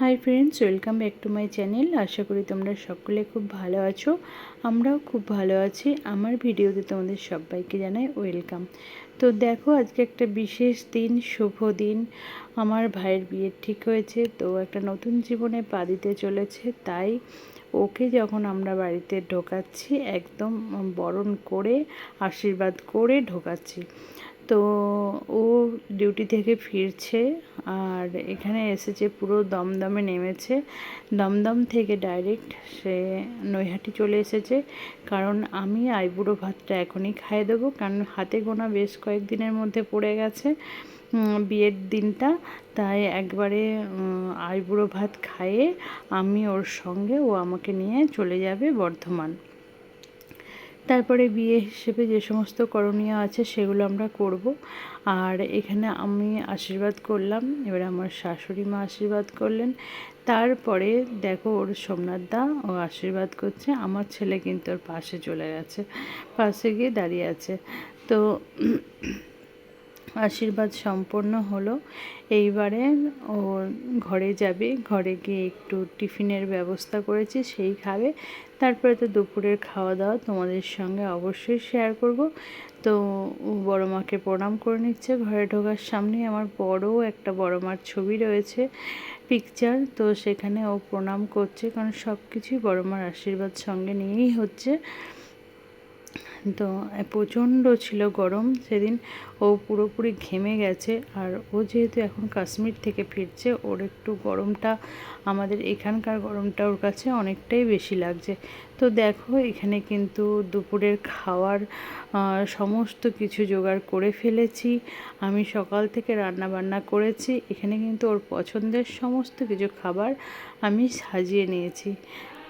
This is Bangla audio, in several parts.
High friends, welcome back to my channel. আশা করি তোমরা সকলে খুব ভালো আছো। আমরাও খুব ভালো আছি। আমার ভিডিওতে তোমাদের সবাইকে জানাই ওয়েলকাম। তো দেখো, আজকে একটা বিশেষ দিন, শুভ দিন। আমার ভাইয়ের বিয়ে ঠিক হয়েছে, তো একটা নতুন জীবনে পা দিতে চলেছে। তাই ওকে যখন আমরা বাড়িতে ঢোকাচ্ছি, একদম বরণ করে আশীর্বাদ করে ঢোকাচ্ছি। তো ও ডিউটি থেকে ফিরছে আর এখানে এসেছে, পুরো দমদমে নেমেছে। দমদম থেকে ডাইরেক্ট সে নৈহাটি চলে এসেছে, কারণ আমি আইবুড়ো ভাতটা এখনই খাইয়ে দেবো, কারণ হাতে গোনা বেশ কয়েকদিনের মধ্যে পড়ে গেছে বিয়ের দিনটা। তাই একবারে আইবুড়ো ভাত খাইয়ে আমি ওর সঙ্গে, ও আমাকে নিয়ে চলে যাবে বর্ধমান। তারপরে বিয়ে হিসেবে যে সমস্ত করণীয় আছে সেগুলো আমরা করব। আর এখানে আমি আশীর্বাদ করলাম, এবার আমার শাশুড়ি মা আশীর্বাদ করলেন। তারপরে দেখো, ওর সোমনাথদা ও আশীর্বাদ করছে। আমার ছেলে কিন্তু ওর পাশে চলে গেছে, পাশে গিয়ে দাঁড়িয়ে আছে। তো আশীর্বাদ সম্পন্ন হলো। এইবারে ও ঘরে যাবে, ঘরে গিয়ে একটু টিফিনের ব্যবস্থা করেছি, সেই খাবে। তারপরে তো দুপুরের খাওয়া দাওয়া তোমাদের সঙ্গে অবশ্যই শেয়ার করব। তো বড় মাকে প্রণাম করে নিচ্ছে। ঘরে ঢোকার সামনে আমার বড় একটা বড় মার ছবি রয়েছে, পিকচার। তো সেখানে ও প্রণাম করছে, কারণ সব কিছুই বড় মার আশীর্বাদ সঙ্গে নিয়েই হচ্ছে। তো প্রচণ্ড ছিল গরম সেদিন, ও পুরোপুরি ঘেমে গেছে। আর ও যেহেতু এখন কাশ্মীর থেকে ফিরছে, ওর একটু গরমটা, আমাদের এখানকার গরমটা ওর কাছে অনেকটাই বেশি লাগছে। তো দেখো, এখানে কিন্তু দুপুরের খাওয়ার সমস্ত কিছু জোগাড় করে ফেলেছি। আমি সকাল থেকে রান্না বান্না করেছি। এখানে কিন্তু ওর পছন্দের সমস্ত কিছু খাবার আমি সাজিয়ে নিয়েছি।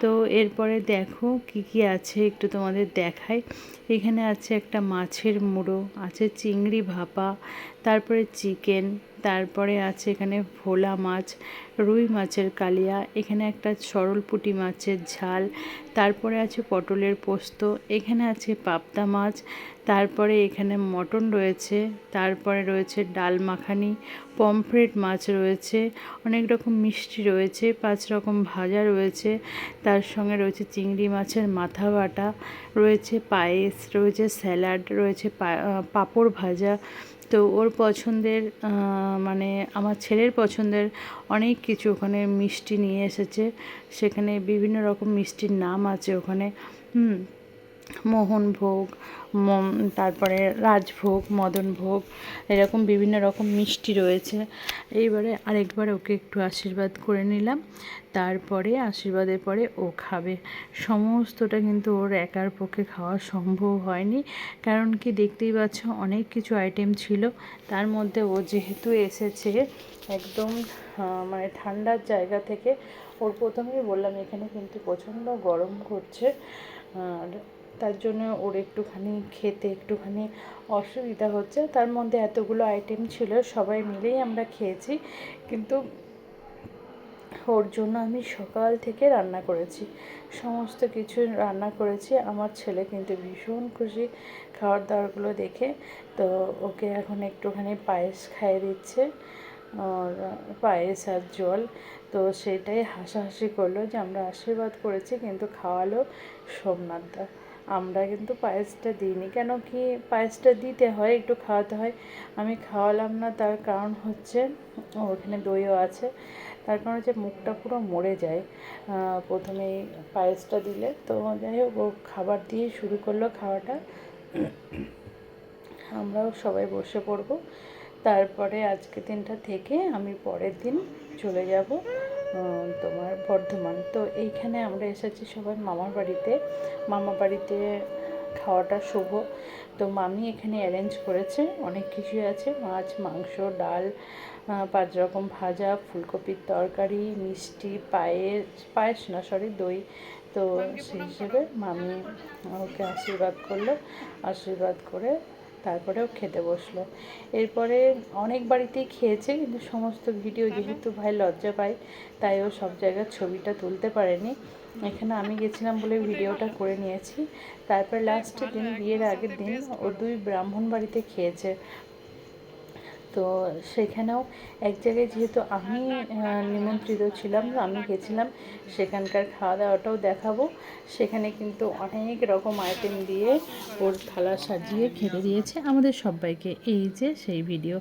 তো এরপরে দেখো কি কি আছে একটু তোমাদের দেখাই। এখানে আছে একটা মাছের মুড়ো, আছে চিংড়ি ভাপা, তারপরে চিকেন, তারপরে আছে এখানে ভোলা মাছ, রুই মাছের কালিয়া, এখানে একটা সরলপুঁটি মাছের ঝাল, তারপরে আছে পটলের পোস্ত, এখানে আছে পাবদা মাছ, তারপরে এখানে মটন রয়েছে, তারপরে রয়েছে ডাল মাখানি, পমফ্রেট মাছ রয়েছে, অনেক রকম মিষ্টি রয়েছে, 5 রকম ভাজা রয়েছে, তার সঙ্গে রয়েছে চিংড়ি মাছের মাথা বাটা, রয়েছে পায়েস, রয়েছে স্যালাড, রয়েছে পাঁপড় ভাজা। তো ওর পছন্দের, মানে আমার ছেলের পছন্দের অনেক কিছু ওখানে মিষ্টি নিয়ে এসেছে। সেখানে বিভিন্ন রকম মিষ্টির নাম আছে ওখানে, মোহনভোগ, তারপরে রাজভোগ, মদনভোগ, এরকম বিভিন্ন রকম মিষ্টি রয়েছে। এইবারে আরেকবার ওকে একটু আশীর্বাদ করে নিলাম। তারপরে আশীর্বাদের পরে ও খাবে। সমস্তটা কিন্তু ওর একার পক্ষে খাওয়া সম্ভব হয়নি, কারণ কি দেখতেই পাচ্ছ অনেক কিছু আইটেম ছিল। তার মধ্যে ও যেহেতু এসেছে একদম মানে ঠান্ডার জায়গা থেকে, ওর প্রথমেই বললাম এখানে কিন্তু প্রচণ্ড গরম করছে, আর তার জন্য ওর একটুখানি খেতে একটুখানি অসুবিধা হচ্ছে। তার মধ্যে এতগুলো আইটেম ছিল, সবাই মিলেই আমরা খেয়েছি, কিন্তু ওর জন্য আমি সকাল থেকে রান্না করেছি, সমস্ত কিছু রান্না করেছি। আমার ছেলে কিন্তু ভীষণ খুশি খাবার দাবারগুলো দেখে। তো ওকে এখন একটুখানি পায়েস খাইয়ে দিচ্ছে, আর পায়েস আর জল। তো সেটাই হাসাহাসি করলো যে আমরা আশীর্বাদ করেছি কিন্তু খাওয়ালো সোমনাথদা। আমরা কিন্তু পায়েসটা দিইনি, কেন কি পায়েসটা দিতে হয়, একটু খাওয়াতে হয়। আমি খাওয়ালাম না, তার কারণ হচ্ছে ওখানে দইও আছে। তার কারণ হচ্ছে মুখটা পুরো মরে যায় প্রথমেই পায়েসটা দিলে। তো যাই হোক, ও খাবার দিয়ে শুরু করলো খাওয়াটা, আমরাও সবাই বসে পড়বো। তারপরে আজকে দিনটা থেকে আমি পরের দিন চলে যাব তোমার বর্ধমান। তো এইখানে আমরা এসেছি সবাই মামার বাড়িতে। মামা বাড়িতে খাওয়াটা শুভ। তো মামি এখানে অ্যারেঞ্জ করেছে, অনেক কিছুই আছে, মাছ, মাংস, ডাল, 5 রকম ভাজা, ফুলকপির তরকারি, মিষ্টি, পায়েস না সরি, দই। তো সেই হিসেবে মামি ওকে আশীর্বাদ করলো, আশীর্বাদ করে তারপরেও খেতে বসলো। এরপরে অনেক বাড়িতেই খেয়েছে, কিন্তু সমস্ত ভিডিও যেহেতু ভাই লজ্জা পায়, তাই ও সব জায়গার ছবিটা তুলতে পারেনি। এখানে আমি গেছিলাম বলে ভিডিওটা করে নিয়েছি। তারপর লাস্টের দিন, বিয়ের আগের দিন, ও 2 ব্রাহ্মণ বাড়িতে খেয়েছে। তো সেখানেও এক জায়গায় যেহেতু আমি নিমন্ত্রিত ছিলাম, আমি গেছিলাম, সেখানকার খাওয়া দাওয়াটাও দেখাবো। সেখানে কিন্তু অনেক রকম আইটেম দিয়ে ওর থালা সাজিয়ে খেতে দিয়েছে আমাদের সবাইকে। এই যে সেই ভিডিও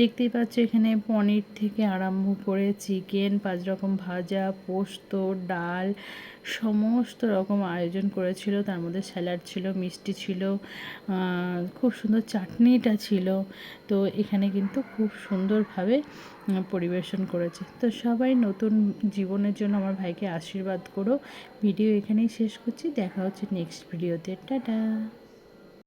দেখতেই পাচ্ছ, এখানে পনির থেকে আরম্ভ করে চিকেন, 5 রকম ভাজা, পোস্ত, ডাল, সমস্ত রকম আয়োজন করেছিল। তার মধ্যে স্যালাড ছিল, মিষ্টি ছিল, খুব সুন্দর চাটনিটা ছিল। তো এখানে কিন্তু খুব সুন্দরভাবে পরিবেশন করেছে। তো সবাই নতুন জীবনের জন্য আমার ভাইকে আশীর্বাদ করো। ভিডিও এখানেই শেষ করছি, দেখা হচ্ছে নেক্সট ভিডিওতে। টাটা।